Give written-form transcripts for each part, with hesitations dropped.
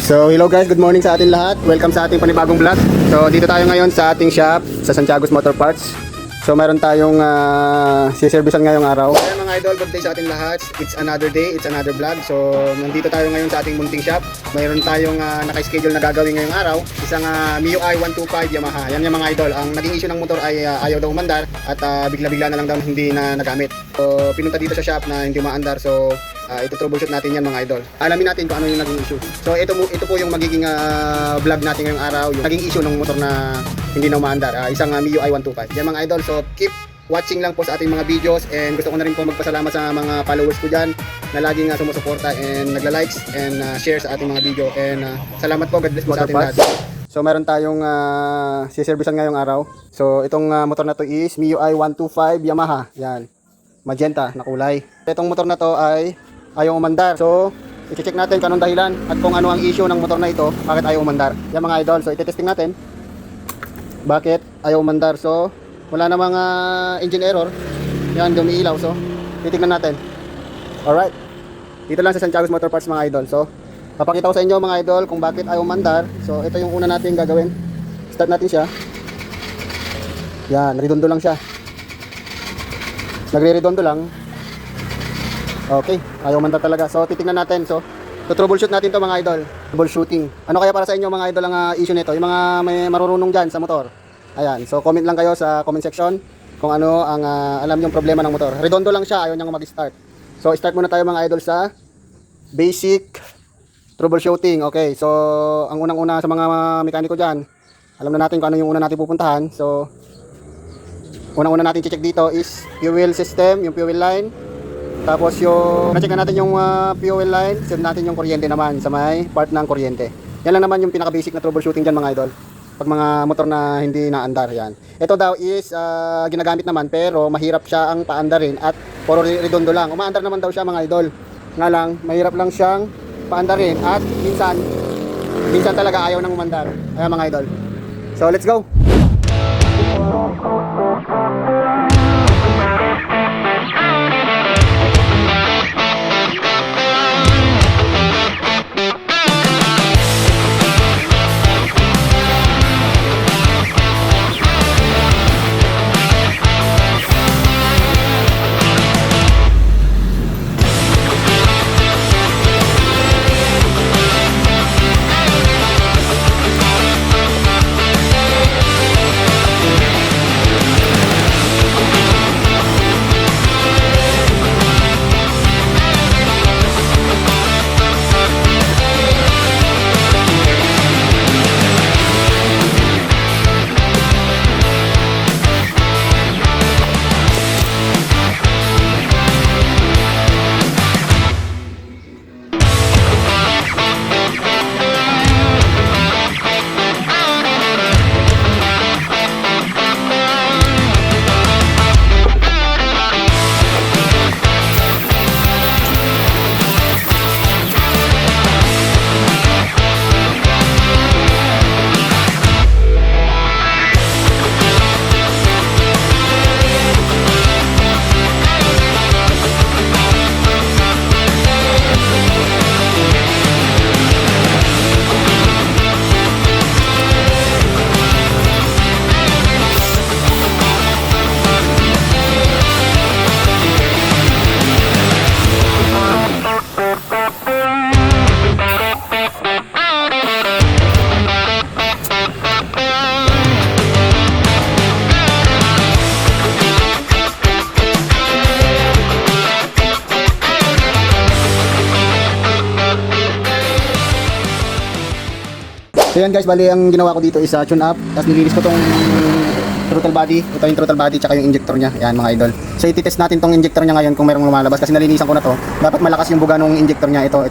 So hello guys, good morning sa atin lahat. Welcome sa ating panibagong vlog. So dito tayo ngayon sa ating shop sa Santiago's Motor Parts. So meron tayong siservisan ngayong araw. Kaya mga idol, good day sa ating lahat. It's another day, it's another vlog. So nandito tayo ngayon sa ating munting shop. Mayroon tayong naka-schedule na gagawin ngayong araw. Isang MIUI 125 Yamaha. Yan yung mga idol. Ang naging issue ng motor ay ayaw daw umandar at bigla-bigla na lang daw hindi na nagamit. So pinunta dito sa shop na hindi umaandar. So ito troubleshoot natin yan mga idol. Alamin natin kung ano yung naging issue. So ito po yung magiging vlog natin ngayong araw. Yung naging issue ng motor na hindi na umaandar. Isang MIUI 125. Yan mga idol. So keep watching lang po sa ating mga videos. And gusto ko na rin po magpasalamat sa mga followers ko dyan na laging sumusuporta and nagla-likes and share sa ating mga video. And salamat po. God bless po sa ating lahat. So meron tayong siservisan ngayong araw. So itong motor na to is MIUI 125 Yamaha. Yan. Magenta na kulay. Itong motor na to ay ayaw umandar. So, i-check natin kung anong dahilan at kung ano ang issue ng motor na ito, bakit ayaw umandar. Yan mga idol. So, i-testing natin. Bakit ayaw umandar. So, wala namang engine error. Yan, dumiilaw. So, titignan natin. Alright. Dito lang sa Santiago's Motor Parts mga idol. So, papakita ko sa inyo mga idol kung bakit ayaw umandar. So, ito yung una natin gagawin. Start natin siya. Yan, redondo lang siya. Nagre-redondo lang. Okay, ayaw umandar talaga. So, titingnan natin. So, troubleshoot natin to mga idol. Troubleshooting. Ano kaya para sa inyo mga idol ang issue nito? Yung mga may marurunong dyan sa motor. Ayan. So, comment lang kayo sa comment section kung ano ang alam yung problema ng motor. Redondo lang siya. Ayaw niyang mag-start. So, start muna tayo mga idol sa basic troubleshooting. Okay. So, ang unang-una sa mga mekaniko dyan, alam na natin kung ano yung una natin pupuntahan. So, unang-una natin check dito is fuel system, yung fuel line. Tapos yung na-check na natin yung fuel line, set natin yung kuryente naman sa may part ng kuryente. Yan lang naman yung pinaka-basic na troubleshooting dyan mga idol. Pag mga motor na hindi naandar yan. Ito daw is ginagamit naman pero mahirap siya ang paandarin at puro redondo lang. Umaandar naman daw siya mga idol. Nga lang, mahirap lang siyang paandarin at minsan talaga ayaw nang umandar. Ayan mga idol. So let's go! So yan guys, bali ang ginawa ko dito is tune up. Tapos nilinis ko tong throttle body. Ito yung throttle body tsaka yung injector niya. Yan mga idol. So ititest natin tong injector niya ngayon kung merong lumalabas. Kasi nalinisan ko na to. Dapat malakas yung buga ng injector niya. Ito.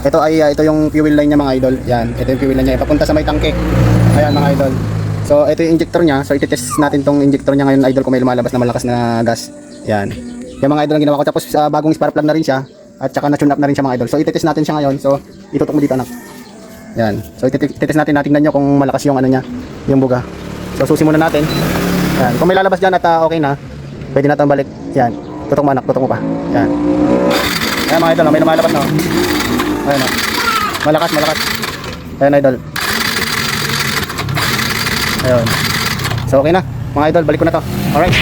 Ito ay ito yung fuel line niya mga idol. Yan. Ito yung fuel line niya. Papunta sa may tangke. Ayan mga idol. So ito yung injector niya. So ititest natin tong injector niya ngayon idol kung may lumalabas na malakas na gas. Yan. Yung mga idol ang ginawa ko. Tapos bagong spark plug na rin siya. At saka na-tune up na rin siya mga idol. So ititest natin siya ngayon. So itutok mo dito anak. Yan. So ititest natin, tingnan nyo kung malakas yung ano niya, yung buga. So susi muna natin. Yan. Kung may lalabas dyan at okay na, pwede na itong balik. Yan. Tutok mo anak, tutok mo pa. Yan. Ayan mga idol, may lumalabas na. Ayan o. Malakas. Ayan idol. Ayun. So okay na. Mga idol, balik ko na to. Alright.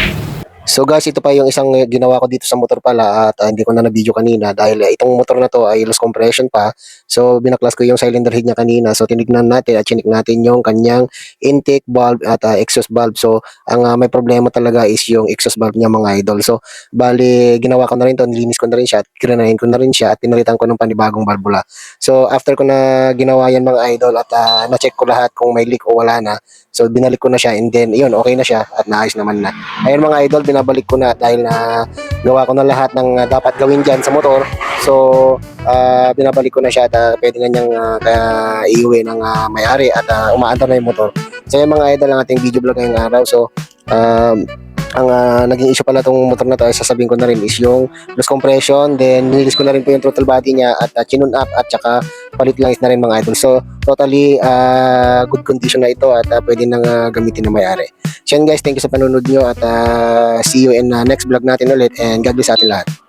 So guys, ito pa yung isang ginawa ko dito sa motor pala at hindi ko na na-video kanina dahil itong motor na to ay loss compression pa. So binaklas ko yung cylinder head niya kanina. So tinignan natin at chinik natin yung kanyang intake valve at exhaust valve. So ang may problema talaga is yung exhaust valve niya mga idol. So bali ginawa ko na rin to, nilinis ko na rin siya at kiranahin ko na rin siya at pinalitan ko ng panibagong valvula. So after ko na ginawa yan mga idol at na-check ko lahat kung may leak o wala na. So binalik ko na siya and then yun, okay na siya at naayos naman na. Ayun mga idol, binabalik ko na dahil na gawa ko na lahat ng dapat gawin dyan sa motor. So binabalik ko na siya at pwede na niyang iuwi ng may-ari at umaandar na yung motor. So yung mga idol ang ating video vlog ngayong araw. So ang naging issue pala tong motor na to ay sasabihin ko na rin is yung loss compression, then nilinis ko na rin po yung throttle body niya at chinun up at saka palit langis na rin mga idol. So totally good condition na ito at pwede nang gamitin na may-ari. So yan guys, thank you sa panunod nyo at see you in next vlog natin ulit and God bless sa atin lahat.